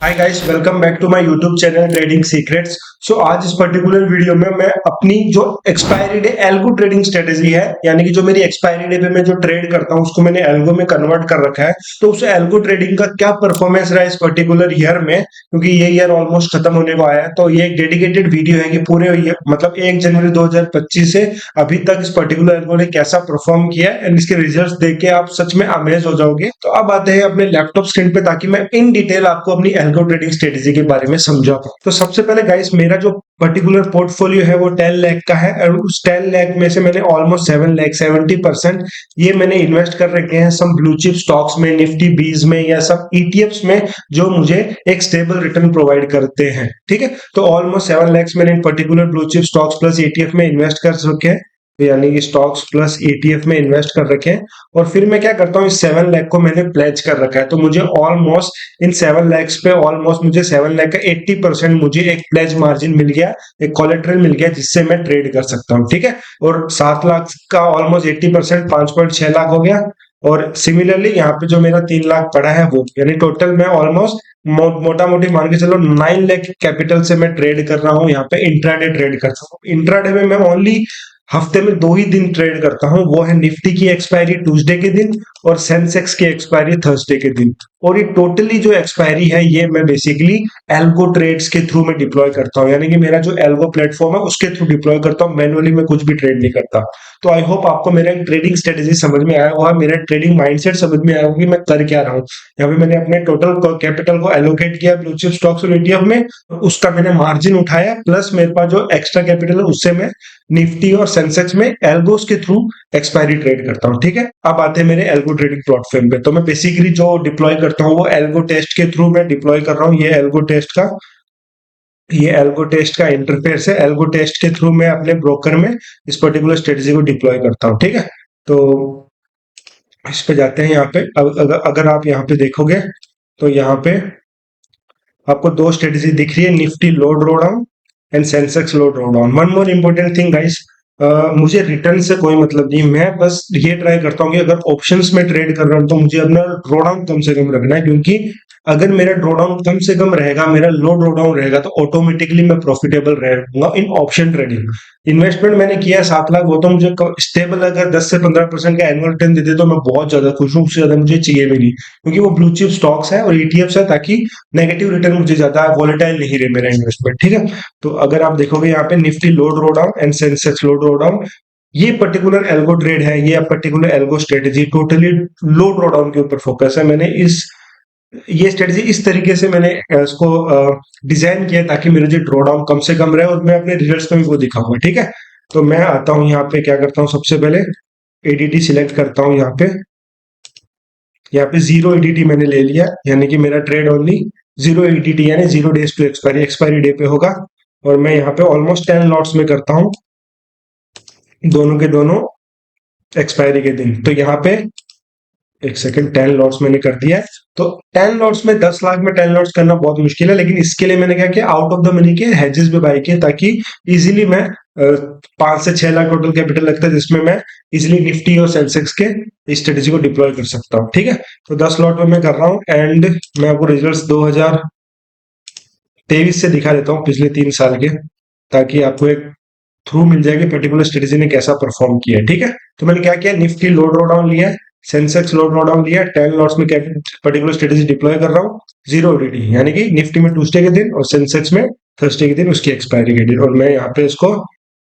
Hi guys, welcome back to my YouTube channel trading secrets. So आज इस particular video में मैं अपनी जो expiry day algo trading strategy है, यानी कि जो मेरी एक्सपायरी डे पे मैं जो ट्रेड करता हूं उसको मैंने एल्गो में कन्वर्ट कर रखा है। तो उस एल्गो ट्रेडिंग का क्या परफॉर्मेंस रहा इस पर्टिकुलर ईयर में, क्योंकि ये ईयर ऑलमोस्ट खत्म होने को आया है। तो ये एक डेडिकेटेड वीडियो है कि पूरे ईयर मतलब 1 जनवरी 2025 से अभी तक इस पर्टिकुलर एल्गो ने कैसा परफॉर्म किया है एंड इसके रिजल्ट्स देख के आप सच में अमेज हो जाओगे। तो अब आते हैं अपने लैपटॉप स्क्रीन पे, ताकि मैं इन डिटेल आपको अपनी एल्गो ट्रेडिंग स्ट्रेटेजी के बारे में समझा पाऊं। तो सबसे पहले गाइस, मेरा जो पर्टिकुलर पोर्टफोलियो है वो 10 लाख का है और उस 10 लाख में से मैंने ऑलमोस्ट 7 लाख 70% ये मैंने इन्वेस्ट कर रखे हैं सम ब्लू चिप स्टॉक्स में, निफ्टी बीज में या सब ईटीएफ्स में, जो मुझे एक स्टेबल रिटर्न प्रोवाइड करते हैं। ठीक है, तो ऑलमोस्ट 7 लाख मैंने इन particular blue chip stocks plus ETF में इन्वेस्ट कर रखे हैं, तो यानी कि स्टॉक्स प्लस ईटीएफ में इन्वेस्ट कर रखे हैं। और फिर मैं क्या करता हूँ, इस 7 लाख को मैंने प्लेज कर रखा है। तो मुझे ऑलमोस्ट इन 7 लाख पे ऑलमोस्ट मुझे 7 लाख का 80% मुझे एक प्लेज मार्जिन मिल गया, एक कोलेटरल मिल गया, जिससे मैं ट्रेड कर सकता हूँ। ठीक है, और 7 लाख का ऑलमोस्ट 80% 5.6 लाख हो गया। और सिमिलरली यहाँ पे जो मेरा 3 लाख पड़ा है वो, यानी टोटल मैं ऑलमोस्ट मोटा मोटी मान के चलो 9 लाख कैपिटल से मैं ट्रेड कर रहा हूँ। यहाँ पे इंट्राडे ट्रेड करता हूँ। इंट्राडे में मैं ओनली हफ्ते में 2 ही दिन ट्रेड करता हूँ, वो है निफ्टी की एक्सपायरी ट्यूसडे के दिन और सेंसेक्स की एक्सपायरी थर्सडे के दिन। और ये टोटली जो एक्सपायरी है ये मैं बेसिकली एल्गो ट्रेड्स के थ्रू में डिप्लॉय करता हूँ, यानी कि मेरा जो एल्गो प्लेटफॉर्म है उसके थ्रू डिप्लॉय करता हूँ। मैनुअली मैं कुछ भी ट्रेड नहीं करता। तो आई होप आपको मेरा ट्रेडिंग स्ट्रेटेजी समझ में आया होगा, मेरा ट्रेडिंग माइंडसेट समझ में आया होगा कि मैं कर क्या रहा हूँ। यहाँ पे मैंने अपने टोटल कैपिटल को एलोकेट किया ब्लू चिप स्टॉक्स और ईटीएफ में, उसका मैंने मार्जिन उठाया, प्लस मेरे पास जो एक्स्ट्रा कैपिटल है उससे मैं निफ्टी और सेंसेक्स में एल्गोस के थ्रू एक्सपायरी ट्रेड करता हूँ। ठीक है, अब आते हैं मेरे एल्गो ट्रेडिंग प्लेटफॉर्म पे। तो मैं बेसिकली जो डिप्लॉय करता हूँ वो एल्गो टेस्ट के थ्रू मैं डिप्लॉय कर रहा हूँ। ये एल्गो टेस्ट का इंटरफेस है। एल्गो टेस्ट के थ्रू मैं अपने ब्रोकर में इस पर्टिकुलर स्ट्रेटेजी को डिप्लॉय करता हूँ। ठीक है, तो इस पे जाते हैं। यहाँ पे अगर आप यहाँ पे देखोगे तो यहाँ पे आपको 2 स्ट्रेटेजी दिख रही है, Nifty low draw down and Sensex low draw down. One more important thing guys, मुझे रिटर्न से कोई मतलब नहीं। मैं बस ये ट्राई करता हूँ कि अगर ऑप्शंस में ट्रेड कर रहा हूँ तो मुझे अपना ड्रॉ डाउन कम से कम रखना है, क्योंकि अगर मेरा ड्रॉ डाउन कम से कम रहेगा, मेरा लो ड्रॉ डाउन रहेगा, तो ऑटोमेटिकली मैं प्रॉफिटेबल रहूंगा इन ऑप्शन ट्रेडिंग। इन्वेस्टमेंट मैंने किया 7 लाख, वो तो मुझे स्टेबल अगर 10 से 15% का एनुअल रिटर्न देते तो मैं बहुत ज्यादा खुश हूँ। उससे ज्यादा मुझे चाहिए भी नहीं, क्योंकि वो ब्लू चिप स्टॉक्स है और ईटीएफ्स है, ताकि नेगेटिव रिटर्न मुझे ज्यादा वॉलेटाइल नहीं रहे मेरा इन्वेस्टमेंट। ठीक है, तो अगर आप देखोगे यहाँ पे Nifty low draw down and Sensex low draw down, ये पर्टिकुलर एल्गो ट्रेड है, ये पर्टिकुलर एल्गो स्ट्रेटेजी टोटली लो ड्रॉ डाउन के ऊपर फोकस है। मैंने ये स्ट्रेटेजी इस तरीके से मैंने इसको डिजाइन किया ताकि मेरे जो ड्रॉ डाउन कम से कम रहे और मैं अपने रिजल्ट्स में भी वो दिखाऊंगा। ठीक है, तो मैं आता हूँ यहाँ पे, क्या करता हूँ, सबसे पहले एडीटी सिलेक्ट करता हूँ। यहाँ पे जीरो एडीटी मैंने ले लिया, यानी कि मेरा ट्रेड ओनली जीरो एडीटी यानी 0 डेज टू एक्सपायरी डे पे होगा। और मैं यहाँ पे ऑलमोस्ट 10 लॉट्स में करता हूँ, दोनों के दोनों एक्सपायरी के दिन। तो यहाँ पे एक सेकंड, 10 लॉट्स मैंने कर दिया है। तो 10 लॉट्स में 10 लाख में 10 लॉट्स करना बहुत मुश्किल है, लेकिन इसके लिए मैंने क्या किया, आउट ऑफ द मनी के हेजेस भी बाय किए, ताकि इजीली मैं 5 से 6 लाख टोटल कैपिटल लगता है, जिसमें मैं इजीली निफ्टी और सेंसेक्स के स्ट्रेटेजी को डिप्लॉय कर सकता हूँ। ठीक है, तो 10 लॉट में मैं कर रहा हूँ एंड मैं आपको रिजल्ट 2023 से दिखा देता हूँ, पिछले 3 साल के, ताकि आपको एक थ्रू मिल जाएगी पर्टिकुलर स्ट्रेटेजी ने कैसा परफॉर्म किया है। ठीक है, तो मैंने क्या किया, निफ्टी लो ड्रॉ डाउन लिया, सेंसेक्स लो ड्रॉ डाउन लिया, 10 लॉट्स में पर्टिकुलर स्ट्रेटेजी डिप्लॉय कर रहा हूँ, जीरो एडीटी, यानी कि निफ्टी में ट्यूसडे के दिन और सेंसेक्स में थर्सडे के दिन उसकी एक्सपायरी के दिन। और मैं यहाँ पे इसको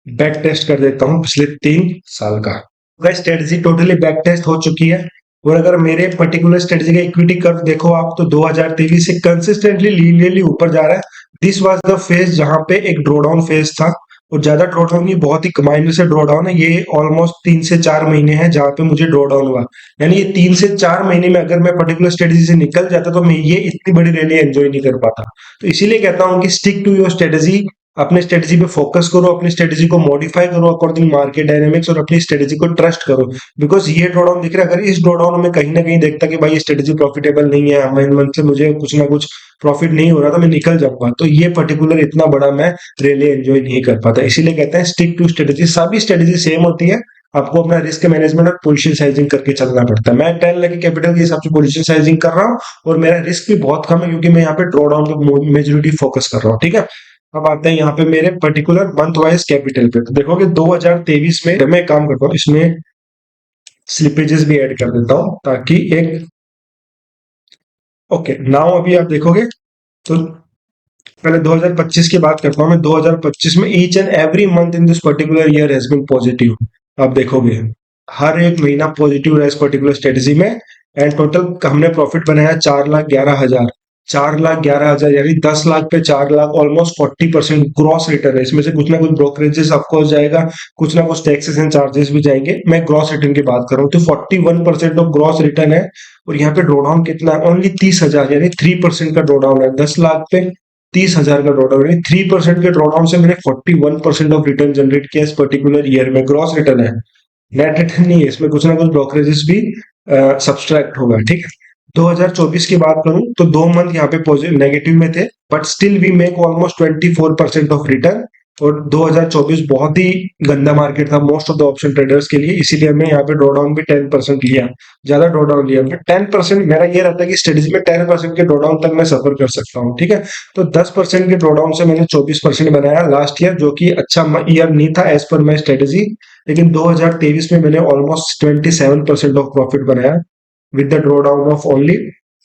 बैक टेस्ट कर देता हूँ पिछले 3 साल का। स्ट्रेटेजी टोटली बैक टेस्ट हो चुकी है। और अगर मेरे पर्टिकुलर स्ट्रेटेजी का इक्विटी कर्व देखो आप, तो 2023 से कंसिस्टेंटली लीनियरली ऊपर जा रहा है। दिस वाज द फेज जहां पे एक ड्रॉ डाउन फेज था, और ज्यादा ड्रॉ डाउन नहीं, बहुत ही माइनर से ड्रॉ डाउन है। ये ऑलमोस्ट 3 से 4 महीने हैं जहां पे मुझे ड्रॉ डाउन हुआ, यानी ये 3 से 4 महीने में अगर मैं पर्टिकुलर स्ट्रेटेजी से निकल जाता तो मैं ये इतनी बड़ी रैली एंजॉय नहीं कर पाता। तो इसीलिए कहता हूँ कि स्टिक टू योर स्ट्रेटेजी, अपने स्ट्रेटेजी पे फोकस करो, अपनी स्ट्रेटेजी को मॉडिफाई करो अकॉर्डिंग मार्केट डायनेमिक्स, और अपनी स्ट्रेटेजी को ट्रस्ट करो। बिकॉज ये ड्रॉ डाउन दिख रहा है, अगर इस ड्रॉ डाउन में कहीं ना कहीं देखता कि भाई ये स्ट्रेटेजी प्रॉफिटेबल नहीं है, मंथ से मुझे कुछ ना कुछ प्रॉफिट नहीं हो रहा, तो मैं निकल जाऊंगा। तो ये पर्टिकुलर इतना बड़ा मैं रैली एंजॉय नहीं कर पाता। इसीलिए कहते हैं स्टिक टू स्ट्रेटेजी। सभी स्ट्रेटेजी सेम होती है, आपको अपना रिस्क मैनेजमेंट और पोजीशन साइजिंग करके चलना पड़ता है। मैं 10 लाख के कैपिटल के हिसाब से पोजीशन साइजिंग कर रहा हूँ और मेरा रिस्क भी बहुत कम है क्योंकि मैं यहाँ पे ड्रॉ डाउन पे मेजोरिटी फोकस कर रहा हूँ। ठीक है, अब आते हैं यहाँ पे मेरे पर्टिकुलर मंथ वाइज कैपिटल पे। तो देखोगे 2023 में मैं एक काम करता हूँ, इसमें स्लिपेजेस भी ऐड कर देता हूँ ताकि एक ओके नाउ अभी आप देखोगे तो पहले 2025 की बात करता हूँ मैं। 2025 में each and every month in this particular year has been positive. आप देखोगे हर एक महीना पॉजिटिव रहा इस पर्टिकुलर स्ट्रेटेजी में। एंड टोटल हमने प्रॉफिट बनाया 4,11,000। 4,11,000 यानी 10 लाख पे 4 लाख, ऑलमोस्ट 40% ग्रॉस रिटर्न है। इसमें से कुछ ना कुछ ब्रोकरेजेस ऑफकोर्स जाएगा, कुछ ना कुछ टैक्सेस एंड चार्जेस भी जाएंगे। मैं ग्रॉस रिटर्न की बात कर रहा हूँ तो 41% ऑफ ग्रॉस रिटर्न है। और यहाँ पे ड्रॉडाउन कितना है? ओनली 30,000 यानी 3% का ड्रॉडाउन है। 10 लाख पे 30,000 का ड्रॉडाउन यानी 3% के ड्रॉडाउन से मैंने 41% ऑफ रिटर्न जनरेट किया इस पर्टिकुलर ईयर में। ग्रॉस रिटर्न है, नेट रिटर्न नहीं है। इसमें कुछ ना कुछ ब्रोकरेजेस भी सब्सट्रैक्ट होगा। ठीक है, 2024 की बात करूं तो 2 मंथ यहाँ पे पॉजिटिव नेगेटिव में थे, but still we make almost 24% of return. और 2024 बहुत ही गंदा मार्केट था most of the option traders के लिए, इसीलिए हमने यहाँ पे ड्रॉडाउन भी 10% लिया, ज्यादा ड्रॉडाउन लिया। 10% मेरा ये रहता है कि स्ट्रेटेजी में 10% के ड्रॉडाउन तक मैं सफर कर सकता हूँ। ठीक है, तो 10% के ड्रॉडाउन से मैंने 24% बनाया लास्ट ईयर, जो कि अच्छा ईयर नहीं था एज पर माई स्ट्रेटेजी। लेकिन 2023 में मैंने ऑलमोस्ट 27% ऑफ प्रॉफिट बनाया with the drawdown of only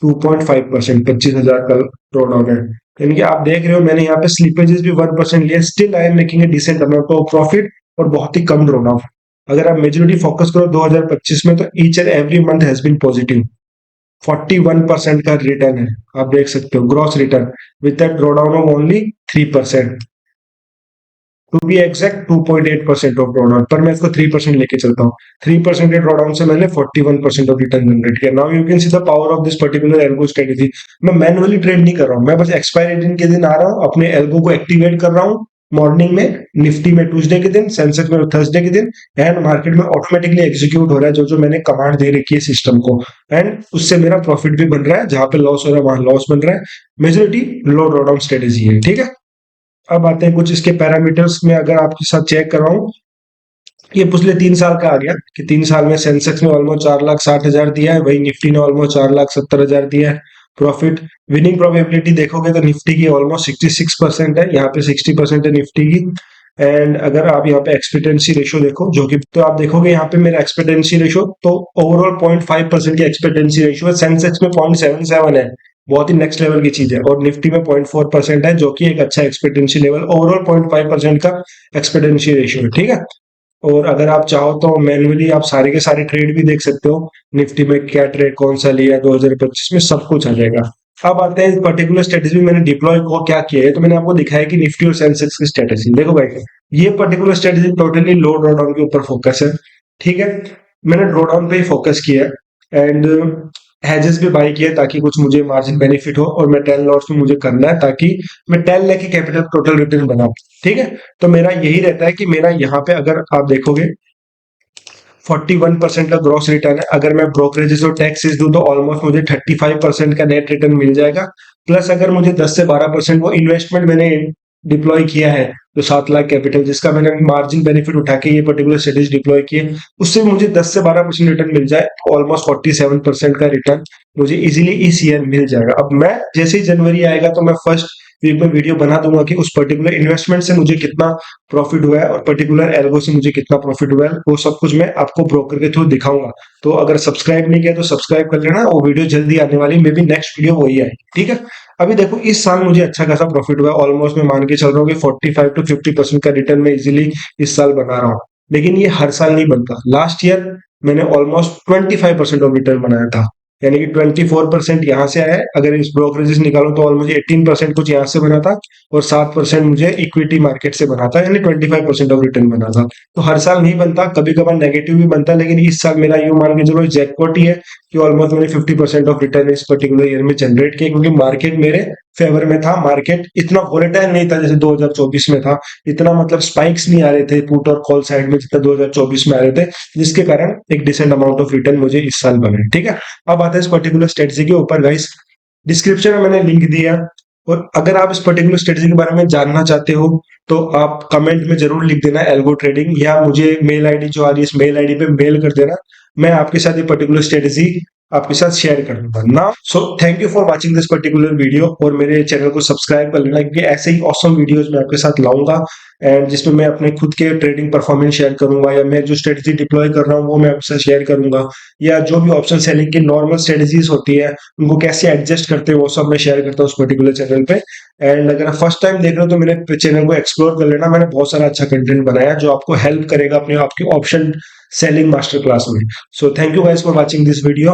2.5%। 25,000 का ड्रॉ डाउन है, यानी कि आप देख रहे हो मैंने यहाँ पे स्लीपेजेस भी 1% लिए, still I am making a decent amount of profit और बहुत ही कम ड्रॉ डाउन। अगर आप मेजोरिटी फोकस करो 2025 में तो each and every month has been positive. 41% का रिटर्न है, आप देख सकते हो gross return with the drawdown of only 3%। To be exact 2.8% of drawdown, पर मैं इसको 3% लेके चलता हूँ। 3% के ड्रॉडाउन से मैंने 41% ऑफ रिटर्न जनरेट किया। Now you can see the power of this particular algo strategy. मैं मैनुअली ट्रेड नहीं कर रहा हूँ, मैं बस एक्सपायरी दिन के दिन आ रहा हूँ, अपने एल्गो को एक्टिवेट कर रहा हूँ मॉर्निंग में, निफ्टी में ट्यूसडे के दिन, सेंसेक्स में थर्सडे के दिन, एंड मार्केट में ऑटोमेटिकली एग्जीक्यूट हो रहा है जो जो मैंने कमांड दे रखी है सिस्टम को। एंड उससे मेरा प्रॉफिट भी बन रहा है, जहां पे लॉस हो रहा है वहां लॉस बन रहा है। मेजोरिटी लो ड्रॉडाउन स्ट्रेटेजी है। ठीक है, अब आते हैं कुछ इसके पैरामीटर्स में, अगर आपके साथ चेक कर रहा हूँ। ये पिछले 3 साल का आ गया कि 3 साल में सेंसेक्स ने ऑलमोस्ट 4,60,000 दिया है, वही निफ्टी ने ऑलमोस्ट 4,70,000 दिया है प्रॉफिट। विनिंग प्रोबेबिलिटी देखोगे तो निफ्टी की ऑलमोस्ट 66% है, यहाँ पे 60% है निफ्टी की। एंड अगर आप यहाँ पे एक्सपेक्टेंसी रेशियो देखो जो कि, तो आप देखोगे यहाँ पे मेरा एक्सपेक्टेंसी रेशियो तो ओवरऑल 0.5% की एक्सपेक्टेंसी रेशियो है। सेंसेक्स में 0.77 है, बहुत ही नेक्स्ट लेवल की चीज है। और निफ्टी में 0.4% है, जो कि एक अच्छा एक्सपेक्टेंसी लेवल। ओवरऑल 0.5% का एक्सपेक्टेंसी रेशियो है। ठीक है, और अगर आप चाहो तो मैनुअली आप सारे के सारे ट्रेड भी देख सकते हो, निफ्टी में क्या ट्रेड कौन सा लिया 2025 में, सब कुछ आ जाएगा। अब आते हैं पर्टिकुलर स्ट्रेटेजी मैंने डिप्लॉय को क्या किया है। तो मैंने आपको दिखाया कि निफ्टी और सेंसेक्स की स्ट्रेटेजी देखो भाई, ये पर्टिकुलर स्ट्रेटेजी टोटली लो ड्रॉडाउन के ऊपर फोकस है। ठीक है, मैंने ड्रॉडाउन पे ही फोकस किया है एंड हैजेस भी बाई किए ताकि कुछ मुझे मार्जिन बेनिफिट हो, और मैं 10 लॉट्स में मुझे करना है ताकि मैं 10 लाख की कैपिटल टोटल रिटर्न बनाऊं। ठीक है, तो मेरा यही रहता है कि मेरा यहाँ पे अगर आप देखोगे 41% का ग्रॉस रिटर्न है। अगर मैं ब्रोकरेजेस और टैक्सेस दूं तो ऑलमोस्ट मुझे 35% का नेट रिटर्न मिल जाएगा। प्लस अगर मुझे 10 से 12% वो इन्वेस्टमेंट मैंने डिप्लॉय किया है तो 7 लाख कैपिटल जिसका मैंने मार्जिन बेनिफिट उठा के ये पर्टिकुलर स्ट्रेटेजी डिप्लॉय की है, उससे मुझे 10 से 12% रिटर्न मिल जाए, ऑलमोस्ट 47% का रिटर्न मुझे इजीली इस ईयर मिल जाएगा। अब मैं जैसे ही जनवरी आएगा तो मैं फर्स्ट वीक में वीडियो बना दूंगा कि उस पर्टिकुलर इन्वेस्टमेंट से मुझे कितना प्रॉफिट हुआ है और पर्टिकुलर एल्गो से मुझे कितना प्रॉफिट हुआ है, वो सब कुछ मैं आपको ब्रोकर के थ्रू दिखाऊंगा। तो अगर सब्सक्राइब नहीं किया तो सब्सक्राइब कर लेना, वो वीडियो जल्दी आने वाली, मे बी नेक्स्ट वीडियो वही आएगी। ठीक है, अभी देखो इस साल मुझे अच्छा खासा प्रॉफिट हुआ है, ऑलमोस्ट मैं मान के चल रहा हूँ कि 45 to 50% का रिटर्न मैं इजीली इस साल बना रहा हूँ। लेकिन ये हर साल नहीं बनता। लास्ट ईयर मैंने ऑलमोस्ट 25% ऑफ रिटर्न बनाया था, यानी कि 24% यहाँ से आया है। अगर इस ब्रोकरेजेस निकालो तो ऑलमोस्ट 18% कुछ यहाँ से बना था और 7% मुझे इक्विटी मार्केट से बना था, यानी 25% ऑफ रिटर्न बना था। तो हर साल नहीं बनता, कभी कभार नेगेटिव भी बनता है, लेकिन इस साल मेरा यूं मान के चलो जैकपॉट ही है कि ऑलमोस्ट मैंने 50% ऑफ रिटर्न इस पर्टिकुलर ईयर में जनरेट किया, क्योंकि मार्केट मेरे फेवर में था। मार्केट इतना वोलेटाइल नहीं था जैसे 2024 में था, इतना मतलब स्पाइक्स नहीं आ रहे थे पुट और कॉल साइड में जितना 2024 में आ रहे थे, जिसके कारण एक डिसेंट अमाउंट ऑफ रिटर्न मुझे इस साल बने। ठीक है, अब आता है इस पर्टिकुलर स्ट्रेटजी के ऊपर गाइस। डिस्क्रिप्शन में मैंने लिंक दिया, और अगर आप इस पर्टिकुलर स्ट्रेटजी के बारे में जानना चाहते हो तो आप कमेंट में जरूर लिख देना एल्गो ट्रेडिंग, या मुझे मेल आईडी जो आ रही है इस मेल आईडी पे मेल कर देना। मैं आपके साथ ये पर्टिकुलर स्ट्रेटजी आपके साथ शेयर कर दूंगा ना। So thank you for watching this particular video, और मेरे चैनल को सब्सक्राइब कर लेना, क्योंकि ऐसे ही ऑसम वीडियोस मैं आपके साथ लाऊंगा एंड जिसमें मैं अपने खुद के ट्रेडिंग परफॉर्मेंस शेयर करूंगा, या मैं जो स्ट्रेटजी डिप्लॉय कर रहा हूँ वो मैं आपके साथ शेयर करूंगा, या जो भी ऑप्शन सेलिंग की नॉर्मल स्ट्रेटजीज होती है उनको कैसे एडजस्ट करते हैं वो सब मैं शेयर करता हूँ उस पर्टिकुलर चैनल पे। एंड अगर आप फर्स्ट टाइम देख रहे हो तो मेरे चैनल को एक्सप्लोर कर लेना, मैंने बहुत सारा अच्छा कंटेंट बनाया जो आपको हेल्प करेगा अपने आपके ऑप्शन सेलिंग मास्टर क्लास में। So thank you guys for watching this video.